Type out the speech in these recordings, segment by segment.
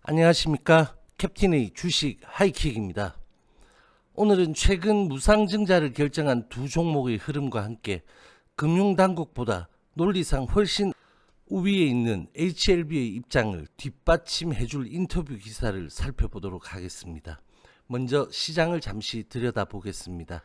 안녕하십니까. 캡틴의 주식 하이킥입니다. 오늘은 최근 무상증자를 결정한 두 종목의 흐름과 함께 금융당국보다 논리상 훨씬 우위에 있는 HLB의 입장을 뒷받침해줄 인터뷰 기사를 살펴보도록 하겠습니다. 먼저 시장을 잠시 들여다보겠습니다.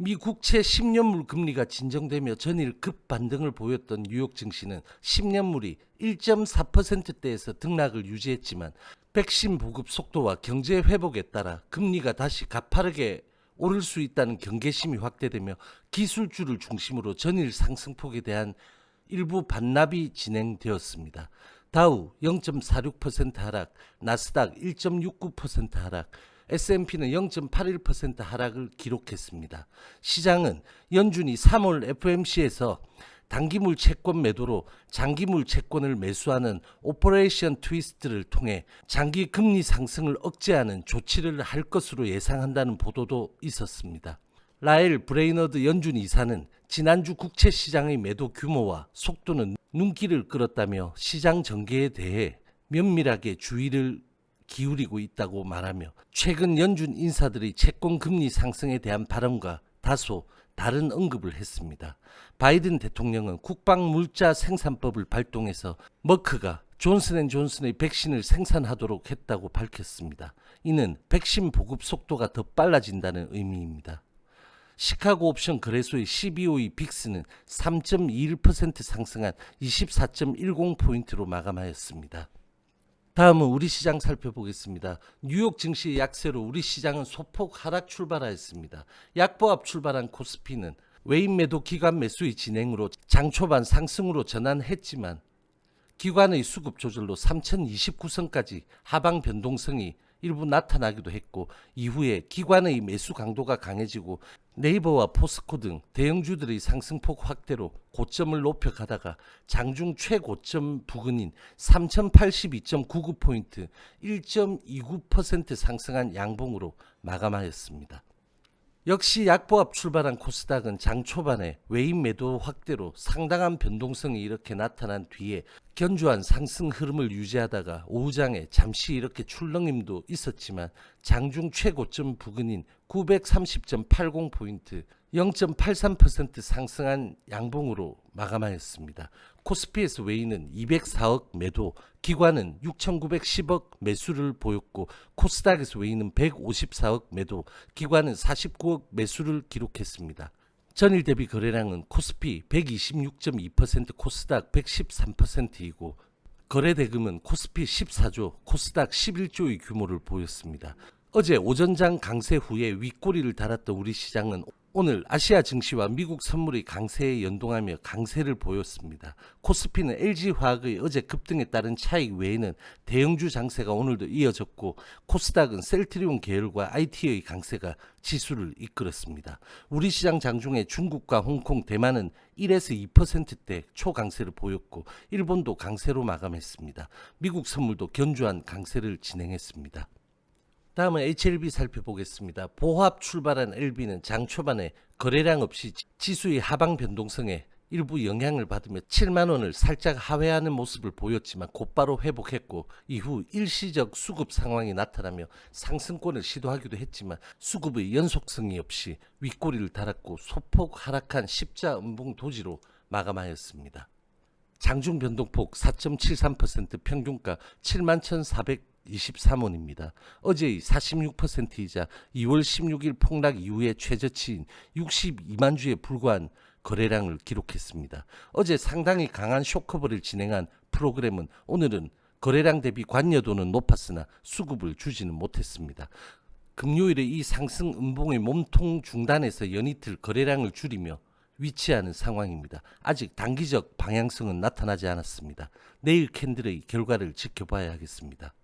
미 국채 10년물 금리가 진정되며 전일 급반등을 보였던 뉴욕 증시는 10년물이 1.4%대에서 등락을 유지했지만 백신 보급 속도와 경제 회복에 따라 금리가 다시 가파르게 오를 수 있다는 경계심이 확대되며 기술주를 중심으로 전일 상승폭에 대한 일부 반납이 진행되었습니다. 다우 0.46% 하락, 나스닥 1.69% 하락, S&P는 0.81% 하락을 기록했습니다. 시장은 연준이 3월 FOMC에서 단기물 채권 매도로 장기물 채권을 매수하는 오퍼레이션 트위스트를 통해 장기 금리 상승을 억제하는 조치를 할 것으로 예상한다는 보도도 있었습니다. 라엘 브레이너드 연준 이사는 지난주 국채 시장의 매도 규모와 속도는 눈길을 끌었다며 시장 전개에 대해 면밀하게 주의를 기울이고 있다고 말하며 최근 연준 인사들의 채권 금리 상승에 대한 발언과 다소 다른 언급을 했습니다. 바이든 대통령은 국방 물자 생산법을 발동해서 머크가 존슨앤존슨의 백신을 생산하도록 했다고 밝혔습니다. 이는 백신 보급 속도가 더 빨라진다는 의미입니다. 시카고 옵션 거래소의 CBOE 빅스는 3.21% 상승한 24.10포인트로 마감하였습니다. 다음은 우리 시장 살펴보겠습니다. 뉴욕 증시 약세로 우리 시장은 소폭 하락 출발하였습니다. 약보합 출발한 코스피는 외인 매도 기관 매수의 진행으로 장 초반 상승으로 전환했지만 기관의 수급 조절로 3029선까지 하방 변동성이 일부 나타나기도 했고 이후에 기관의 매수 강도가 강해지고 네이버와 포스코 등 대형주들의 상승폭 확대로 고점을 높여가다가 장중 최고점 부근인 3082.99포인트 1.29% 상승한 양봉으로 마감하였습니다. 역시 약보합 출발한 코스닥은 장 초반에 외인 매도 확대로 상당한 변동성이 이렇게 나타난 뒤에 견조한 상승 흐름을 유지하다가 오후장에 잠시 이렇게 출렁임도 있었지만 장중 최고점 부근인 930.80포인트 0.83% 상승한 양봉으로 마감하였습니다. 코스피에서 외인은 204억 매도, 기관은 6,910억 매수를 보였고 코스닥에서 외인은 154억 매도, 기관은 49억 매수를 기록했습니다. 전일 대비 거래량은 코스피 126.2%, 코스닥 113%이고 거래 대금은 코스피 14조, 코스닥 11조의 규모를 보였습니다. 어제 오전장 강세 후에 윗꼬리를 달았던 우리 시장은 오늘 아시아 증시와 미국 선물의 강세에 연동하며 강세를 보였습니다. 코스피는 LG화학의 어제 급등에 따른 차익 외에는 대형주 장세가 오늘도 이어졌고 코스닥은 셀트리온 계열과 IT의 강세가 지수를 이끌었습니다. 우리 시장 장중에 중국과 홍콩, 대만은 1에서 2%대 초강세를 보였고 일본도 강세로 마감했습니다. 미국 선물도 견조한 강세를 진행했습니다. 다음은 HLB 살펴보겠습니다. 보합 출발한 LB는 장 초반에 거래량 없이 지수의 하방 변동성에 일부 영향을 받으며 7만원을 살짝 하회하는 모습을 보였지만 곧바로 회복했고 이후 일시적 수급 상황이 나타나며 상승권을 시도하기도 했지만 수급의 연속성이 없이 윗꼬리를 달았고 소폭 하락한 십자 음봉 도지로 마감하였습니다. 장중 변동폭 4.73%, 평균가 71,423원입니다. 어제의 46%이자 2월 16일 폭락 이후의 최저치인 62만 주에 불과한 거래량을 기록했습니다. 어제 상당히 강한 쇼커버를 진행한 프로그램은 오늘은 거래량 대비 관여도는 높았으나 수급을 주지는 못했습니다. 금요일에 이 상승 음봉의 몸통 중단에서 연이틀 거래량을 줄이며 위치하는 상황입니다. 아직 단기적 방향성은 나타나지 않았습니다. 내일 캔들의 결과를 지켜봐야 하겠습니다.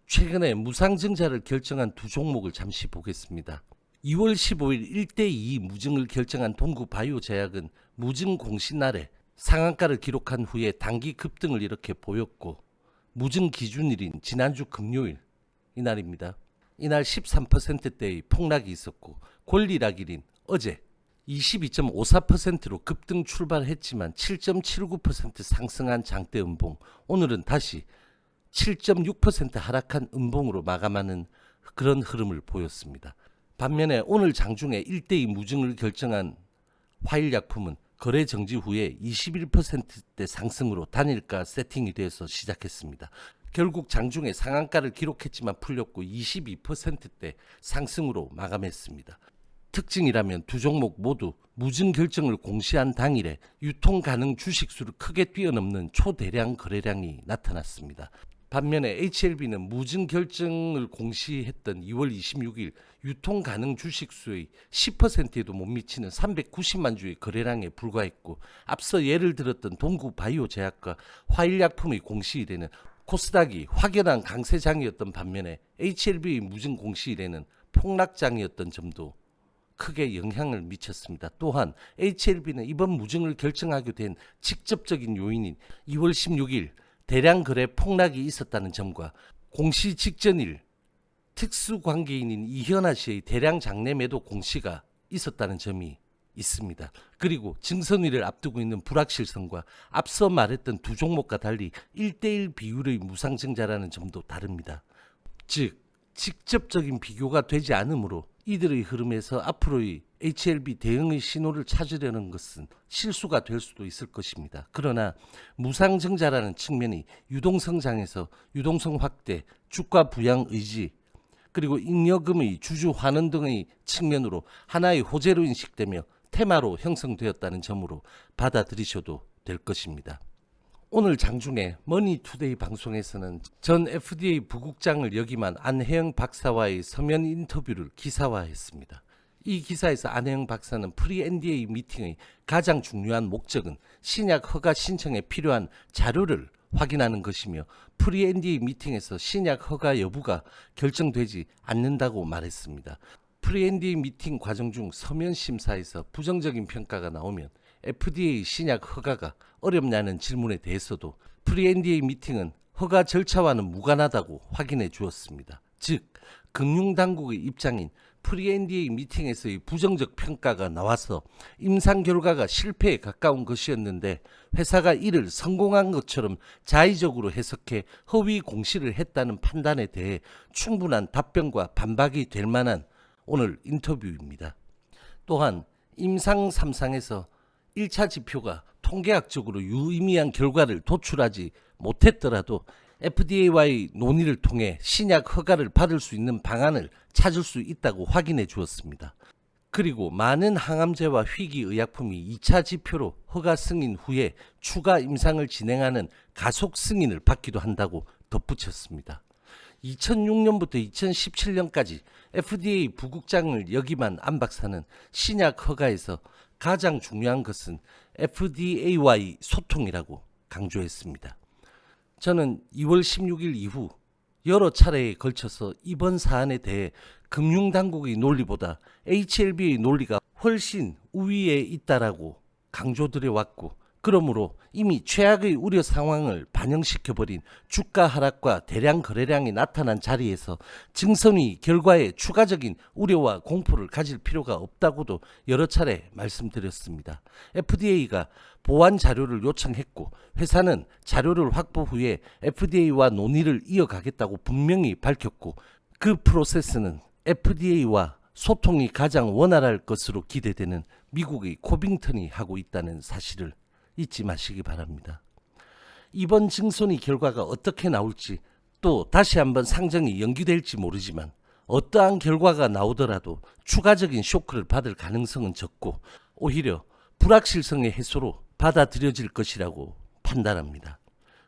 최근에 무상증자를 결정한 두 종목을 잠시 보겠습니다. 2월 15일 1대2 무증을 결정한 동구바이오제약은 무증 공시날에 상한가를 기록한 후에 단기 급등을 이렇게 보였고 무증 기준일인 지난주 금요일 이날입니다. 이날 13%대의 폭락이 있었고 권리락일인 어제 22.54%로 급등 출발했지만 7.79% 상승한 장대 음봉, 오늘은 다시 7.6% 하락한 음봉으로 마감하는 그런 흐름을 보였습니다. 반면에 오늘 장중에 1대2 무증을 결정한 화일약품은 거래 정지 후에 21%대 상승으로 단일가 세팅이 돼서 시작했습니다. 결국 장중에 상한가를 기록했지만 풀렸고 22%대 상승으로 마감했습니다. 특징이라면 두 종목 모두 무증 결정을 공시한 당일에 유통 가능 주식수를 크게 뛰어넘는 초대량 거래량이 나타났습니다. 반면에 HLB는 무증 결정을 공시했던 2월 26일 유통 가능 주식수의 10%에도 못 미치는 390만 주의 거래량에 불과했고, 앞서 예를 들었던 동구바이오제약과 화일약품의 공시일에는 코스닥이 확연한 강세장이었던 반면에 HLB의 무증 공시일에는 폭락장이었던 점도 크게 영향을 미쳤습니다. 또한 HLB는 이번 무증을 결정하게 된 직접적인 요인인 2월 16일 대량 거래 폭락이 있었다는 점과 공시 직전일 특수관계인인 이현아 씨의 대량 장내 매도 공시가 있었다는 점이 있습니다. 그리고 증선일을 앞두고 있는 불확실성과 앞서 말했던 두 종목과 달리 1대1 비율의 무상증자라는 점도 다릅니다. 즉 직접적인 비교가 되지 않으므로 이들의 흐름에서 앞으로의 HLB 대응의 신호를 찾으려는 것은 실수가 될 수도 있을 것입니다. 그러나 무상증자라는 측면이 유동성장에서 유동성 확대, 주가 부양 의지, 그리고 잉여금의 주주 환원 등의 측면으로 하나의 호재로 인식되며 테마로 형성되었다는 점으로 받아들이셔도 될 것입니다. 오늘 장중에 머니투데이 방송에서는 전 FDA 부국장을 역임한 안혜영 박사와의 서면 인터뷰를 기사화했습니다. 이 기사에서 안혜영 박사는 프리-NDA 미팅의 가장 중요한 목적은 신약 허가 신청에 필요한 자료를 확인하는 것이며, 프리-NDA 미팅에서 신약 허가 여부가 결정되지 않는다고 말했습니다. 프리-NDA 미팅 과정 중 서면 심사에서 부정적인 평가가 나오면 FDA 신약 허가가 어렵냐는 질문에 대해서도 프리-NDA 미팅은 허가 절차와는 무관하다고 확인해 주었습니다. 즉 금융당국의 입장인 프리-NDA 미팅에서의 부정적 평가가 나와서 임상 결과가 실패에 가까운 것이었는데, 회사가 이를 성공한 것처럼 자의적으로 해석해 허위 공시를 했다는 판단에 대해 충분한 답변과 반박이 될 만한 오늘 인터뷰입니다. 또한 임상 3상에서 1차 지표가 통계학적으로 유의미한 결과를 도출하지 못했더라도 FDA와의 논의를 통해 신약 허가를 받을 수 있는 방안을 찾을 수 있다고 확인해 주었습니다. 그리고 많은 항암제와 희귀의약품이 2차 지표로 허가 승인 후에 추가 임상을 진행하는 가속 승인을 받기도 한다고 덧붙였습니다. 2006년부터 2017년까지 FDA 부국장을 역임한 안 박사는 신약 허가에서 가장 중요한 것은 FDA와의 소통이라고 강조했습니다. 저는 2월 16일 이후 여러 차례에 걸쳐서 이번 사안에 대해 금융당국의 논리보다 HLB의 논리가 훨씬 우위에 있다라고 강조드려 왔고, 그러므로 이미 최악의 우려 상황을 반영시켜버린 주가 하락과 대량 거래량이 나타난 자리에서 증선의 결과에 추가적인 우려와 공포를 가질 필요가 없다고도 여러 차례 말씀드렸습니다. FDA가 보완 자료를 요청했고, 회사는 자료를 확보 후에 FDA와 논의를 이어가겠다고 분명히 밝혔고, 그 프로세스는 FDA와 소통이 가장 원활할 것으로 기대되는 미국의 코빙턴이 하고 있다는 사실을 잊지 마시기 바랍니다. 이번 증손의 결과가 어떻게 나올지, 또 다시 한번 상정이 연기될지 모르지만 어떠한 결과가 나오더라도 추가적인 쇼크를 받을 가능성은 적고 오히려 불확실성의 해소로 받아들여질 것이라고 판단합니다.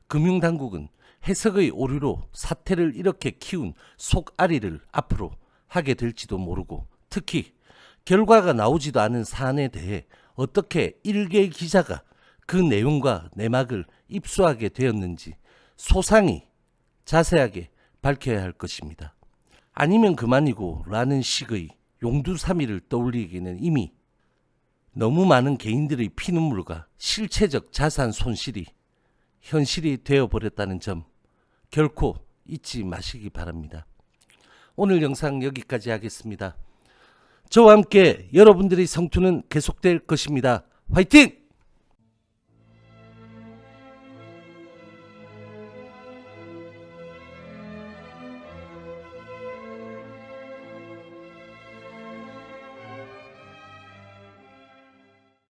금융당국은 해석의 오류로 사태를 이렇게 키운 속앓이를 앞으로 하게 될지도 모르고, 특히 결과가 나오지도 않은 사안에 대해 어떻게 일개 기자가 그 내용과 내막을 입수하게 되었는지 소상히 자세하게 밝혀야 할 것입니다. 아니면 그만이고 라는 식의 용두사미를 떠올리기에는 이미 너무 많은 개인들의 피눈물과 실체적 자산 손실이 현실이 되어버렸다는 점 결코 잊지 마시기 바랍니다. 오늘 영상 여기까지 하겠습니다. 저와 함께 여러분들의 성투는 계속될 것입니다. 화이팅!